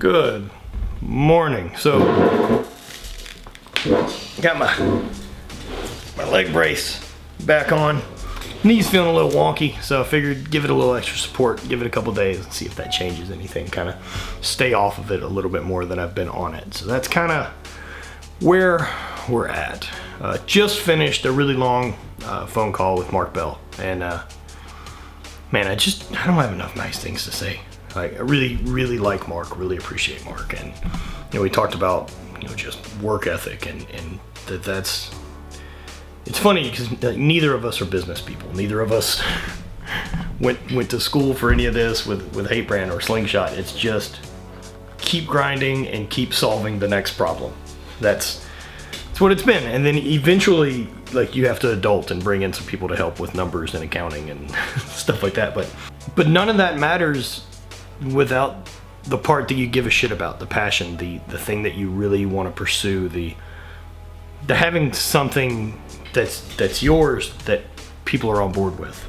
Good morning. So, got my leg brace back on. Knee's feeling a little wonky, so I figured give it a little extra support, give it a couple days and see if that changes anything. Kind of stay off of it a little bit more than I've been on it. So that's kind of where we're at. Just finished a really long phone call with Mark Bell, and man, I don't have enough nice things to say. I really like Mark, really appreciate Mark, and we talked about just work ethic and that's. It's funny because neither of us are business people. Neither of us went to school for any of this with Hviii brand or Slingshot. It's just keep grinding and keep solving the next problem. That's what it's been. And then eventually, like, you have to adult and bring in some people to help with numbers and accounting and stuff like that. But none of that matters without the part that you give a shit about, the passion, the thing that you really want to pursue, the having something that's yours that people are on board with.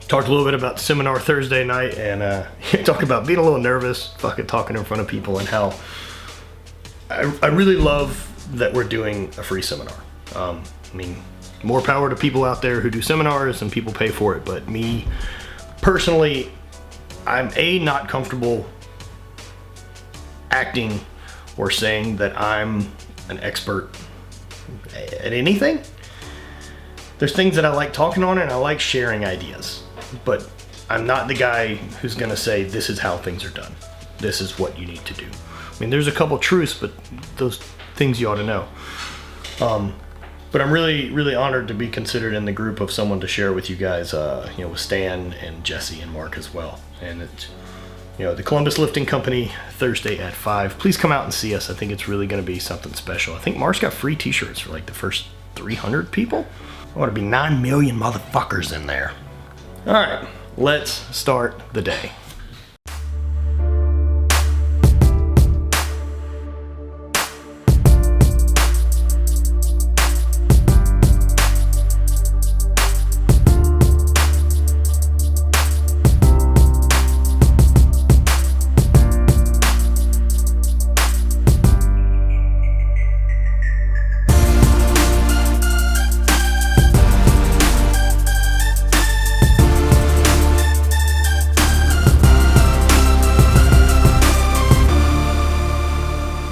Talked a little bit about seminar Thursday night, and talk about being a little nervous, fucking talking in front of people, and how I really love that we're doing a free seminar. I mean, more power to people out there who do seminars and people pay for it, but me personally, I'm not comfortable acting or saying that I'm an expert at anything. There's things that I like talking on and I like sharing ideas, but I'm not the guy who's gonna say this is how things are done. This is what you need to do. I mean, there's a couple truths, but those things you ought to know. But I'm really honored to be considered in the group of someone to share with you guys, with Stan and Jesse and Mark as well. And it's, the Columbus Lifting Company, Thursday at 5. Please come out and see us. I think it's really going to be something special. I think Mark's got free t-shirts for like the first 300 people. I want to be 9 million motherfuckers in there. All right, let's start the day.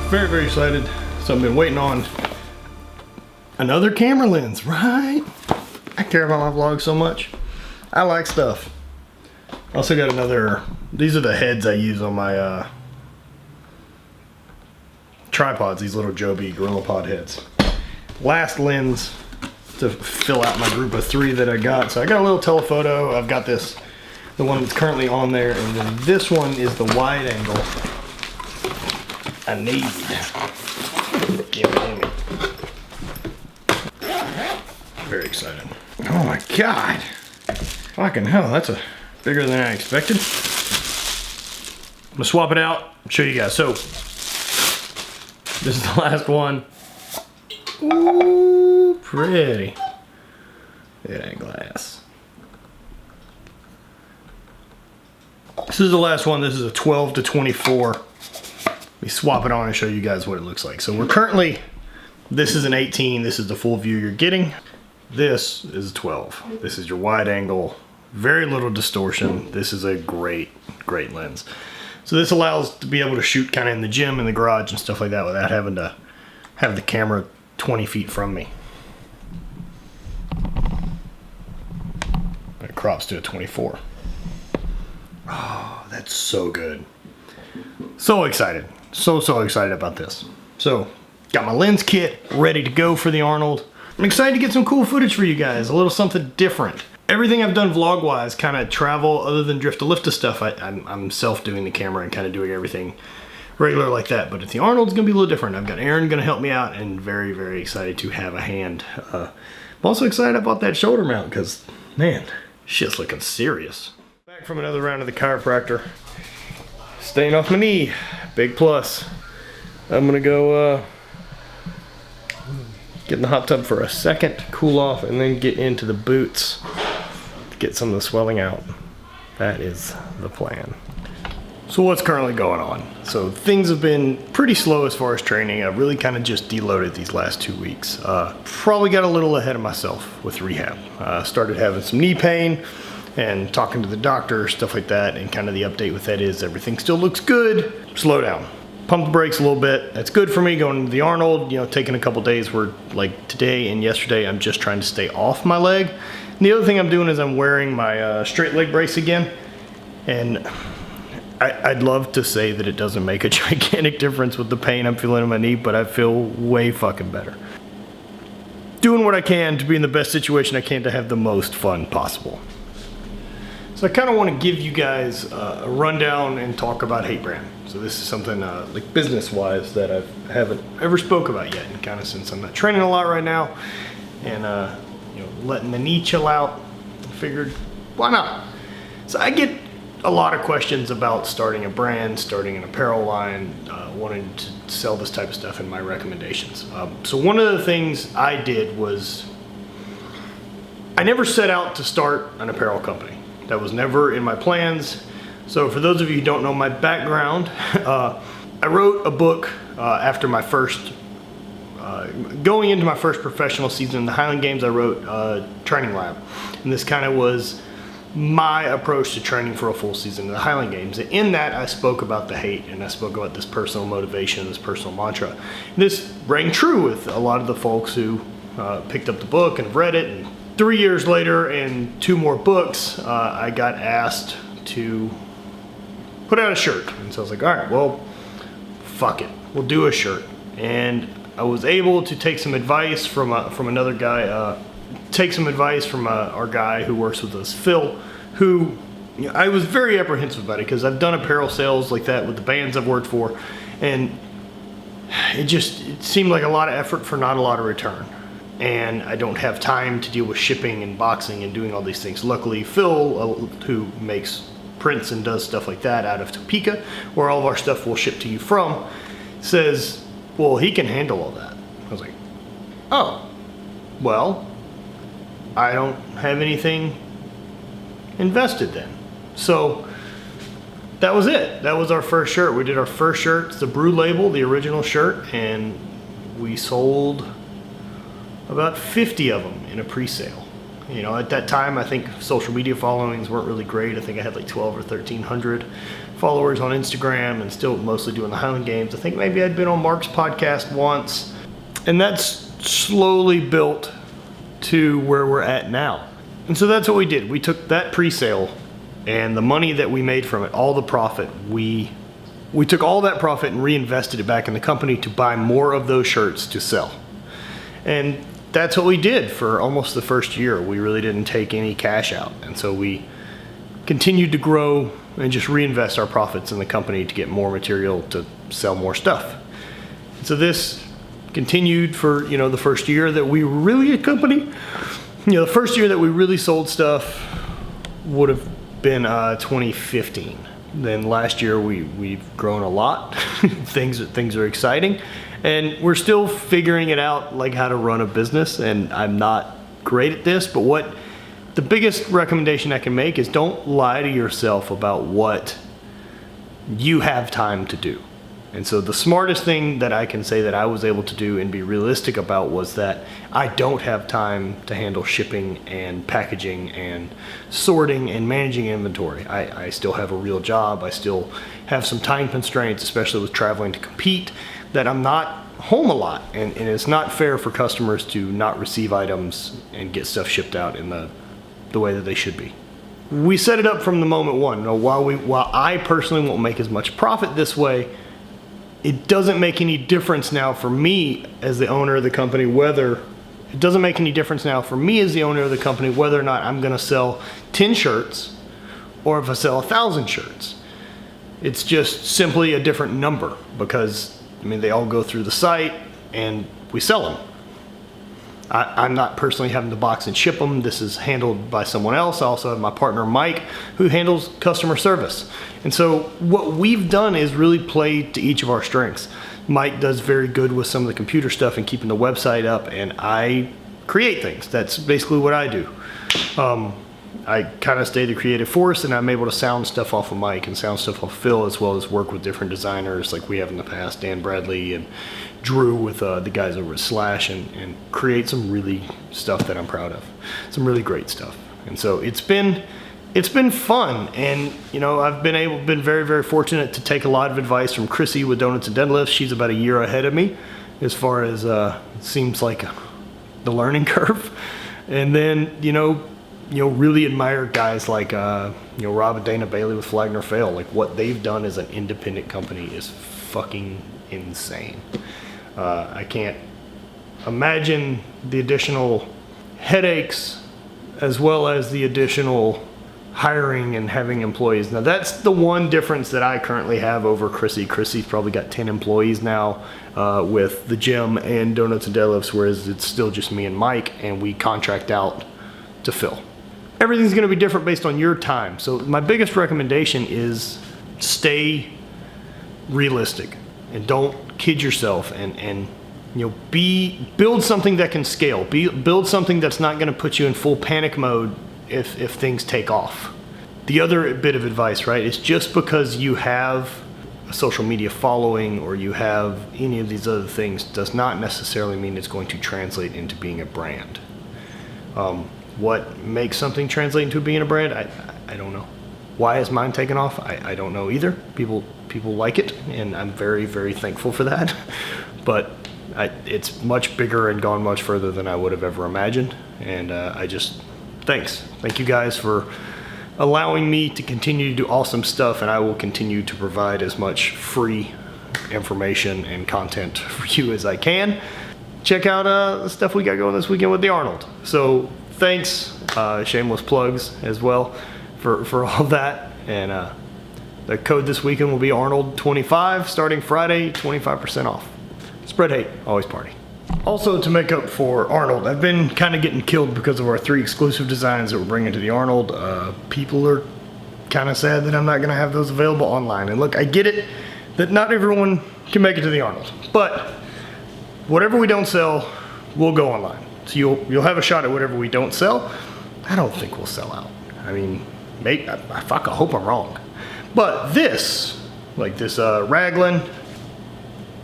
Very excited. So I've been waiting on another camera lens, right? I care about my vlog so much. I like stuff. Also got these are the heads I use on my tripods, these little Joby GorillaPod heads. Last lens to fill out my group of 3 that I got. So I got a little telephoto. I've got the one that's currently on there, and then this one is the wide angle I need. Give me. Very excited. Oh my God. Fucking hell, that's bigger than I expected. I'm gonna swap it out and show you guys. So, this is the last one. Ooh, pretty. Look at that glass. This is the last one. This is a 12 to 24. Let me swap it on and show you guys what it looks like. So this is an 18, this is the full view you're getting. This is a 12. This is your wide angle, very little distortion. This is a great lens. So this allows to be able to shoot kind of in the gym, in the garage and stuff like that without having to have the camera 20 feet from me. It crops to a 24. Oh, that's so good. So excited. So excited about this. So, got my lens kit ready to go for the Arnold. I'm excited to get some cool footage for you guys, a little something different. Everything I've done vlog-wise, kind of travel other than drift to lift stuff, I'm self-doing the camera and kind of doing everything regular like that. But if the Arnold's gonna be a little different, I've got Aaron gonna help me out, and very excited to have a hand. I'm also excited about that shoulder mount because, man, shit's looking serious. Back from another round of the chiropractor. Staying off my knee, big plus. I'm gonna go get in the hot tub for a second, cool off, and then get into the boots to get some of the swelling out. That is the plan. So what's currently going on? So things have been pretty slow as far as training. I've really kind of just deloaded these last 2 weeks. Probably got a little ahead of myself with rehab. Started having some knee pain and talking to the doctor, stuff like that. And kind of the update with that is everything still looks good. Slow down. Pump the brakes a little bit. That's good for me going to the Arnold, taking a couple days where like today and yesterday, I'm just trying to stay off my leg. And the other thing I'm doing is I'm wearing my straight leg brace again. And I'd love to say that it doesn't make a gigantic difference with the pain I'm feeling in my knee, but I feel way fucking better. Doing what I can to be in the best situation I can to have the most fun possible. So I kind of want to give you guys a rundown and talk about Hviii brand. So this is something like business-wise that I haven't ever spoke about yet, and kind of since I'm not training a lot right now, and letting the knee chill out, I figured why not? So I get a lot of questions about starting a brand, starting an apparel line, wanting to sell this type of stuff in my recommendations. So one of the things I did was I never set out to start an apparel company. That was never in my plans. So for those of you who don't know my background, I wrote a book after my first, going into my first professional season in the Highland Games. I wrote Training Lab, and this kind of was my approach to training for a full season of the Highland Games. And in that, I spoke about the hate, and I spoke about this personal motivation, this personal mantra. And this rang true with a lot of the folks who picked up the book and read it. And 3 years later, and 2 more books, I got asked to put out a shirt. And so I was like, all right, well, fuck it, we'll do a shirt. And I was able to take some advice from another guy, our guy who works with us, Phil, who I was very apprehensive about it because I've done apparel sales like that with the bands I've worked for, and it seemed like a lot of effort for not a lot of return. And I don't have time to deal with shipping and boxing and doing all these things. Luckily, Phil, who makes prints and does stuff like that out of Topeka, where all of our stuff will ship to you from, says, well, he can handle all that. I was like, oh, well, I don't have anything invested then. So that was it. That was our first shirt. We did our first shirt. It's the Brew label, the original shirt, and we sold about 50 of them in a pre-sale. At that time, I think social media followings weren't really great. I think I had like 12 or 1,300 followers on Instagram, and still mostly doing the Highland Games. I think maybe I'd been on Mark's podcast once, and that's slowly built to where we're at now. And so that's what we did. We took that pre-sale and the money that we made from it, all the profit, we took all that profit and reinvested it back in the company to buy more of those shirts to sell. And that's what we did for almost the first year. We really didn't take any cash out. And so we continued to grow and just reinvest our profits in the company to get more material to sell more stuff. And so this continued for the first year that we were really a company. The first year that we really sold stuff would have been 2015. Then last year we've grown a lot. things are exciting, and we're still figuring it out, like how to run a business. And I'm not great at this, but what the biggest recommendation I can make is don't lie to yourself about what you have time to do. And so the smartest thing that I can say that I was able to do and be realistic about was that I don't have time to handle shipping and packaging and sorting and managing inventory. I still have a real job. I still have some time constraints, especially with traveling to compete, that I'm not home a lot. And it's not fair for customers to not receive items and get stuff shipped out in the way that they should be. We set it up from the moment one. While I personally won't make as much profit this way, it doesn't make any difference now for me as the owner of the company whether or not I'm going to sell 10 shirts or if I sell 1,000 shirts. It's just simply a different number because, they all go through the site and we sell them. I'm not personally having to box and ship them. This is handled by someone else. I also have my partner Mike who handles customer service. And so what we've done is really play to each of our strengths. Mike does very good with some of the computer stuff and keeping the website up, and I create things. That's basically what I do. I kind of stay the creative force, and I'm able to sound stuff off of Mike and sound stuff off Phil, as well as work with different designers like we have in the past, Dan Bradley and Drew with the guys over at Slash, and create some really stuff that I'm proud of. Some really great stuff. And so it's been fun, and you know, I've been very, very fortunate to take a lot of advice from Chrissy with Donuts and Deadlifts. She's about a year ahead of me as far as it seems like the learning curve. And then you know, really admire guys like Rob and Dana Bailey with Flagner Fail. Like what they've done as an independent company is fucking insane. I can't imagine the additional headaches as well as the additional hiring and having employees. Now that's the one difference that I currently have over Chrissy. Chrissy's probably got 10 employees now with the gym and Donuts and Deadlifts, whereas it's still just me and Mike, and we contract out to Phil. Everything's gonna be different based on your time. So my biggest recommendation is stay realistic and don't kid yourself, and you know, build something that can scale. Build something that's not gonna put you in full panic mode if things take off. The other bit of advice, right, is just because you have a social media following or you have any of these other things does not necessarily mean it's going to translate into being a brand. What makes something translate into being a brand? I don't know. Why is mine taken off? I don't know either. People like it, and I'm very, very thankful for that. But it's much bigger and gone much further than I would have ever imagined. And thank you guys for allowing me to continue to do awesome stuff, and I will continue to provide as much free information and content for you as I can. Check out the stuff we got going this weekend with the Arnold. So thanks, shameless plugs as well for all that. And the code this weekend will be Arnold25, starting Friday, 25% off. Spread hate, always party. Also, to make up for Arnold, I've been kind of getting killed because of our 3 exclusive designs that we're bringing to the Arnold. People are kind of sad that I'm not going to have those available online. And look, I get it that not everyone can make it to the Arnold, but whatever we don't sell will go online. So you'll have a shot at whatever we don't sell. I don't think we'll sell out. I mean, I hope I'm wrong. But this, like this Raglan,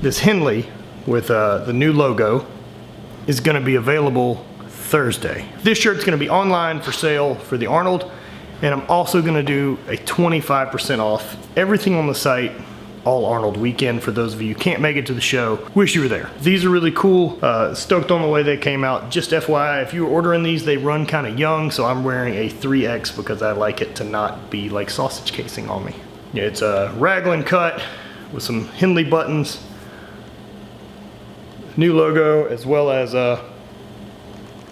this Henley with the new logo, is going to be available Thursday. This shirt's going to be online for sale for the Arnold, and I'm also going to do a 25% off everything on the site all Arnold weekend for those of you who can't make it to the show. Wish you were there. These are really cool. Stoked on the way they came out. Just FYI, if you were ordering these, they run kind of young, so I'm wearing a 3X because I like it to not be like sausage casing on me. Yeah, it's a Raglan cut with some Henley buttons, new logo, as well as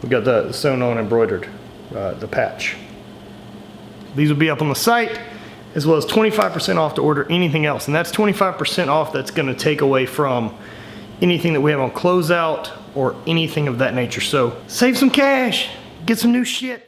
we got the sewn on embroidered, the patch. These will be up on the site, as well as 25% off to order anything else. And that's 25% off that's gonna take away from anything that we have on closeout or anything of that nature. So save some cash, get some new shit.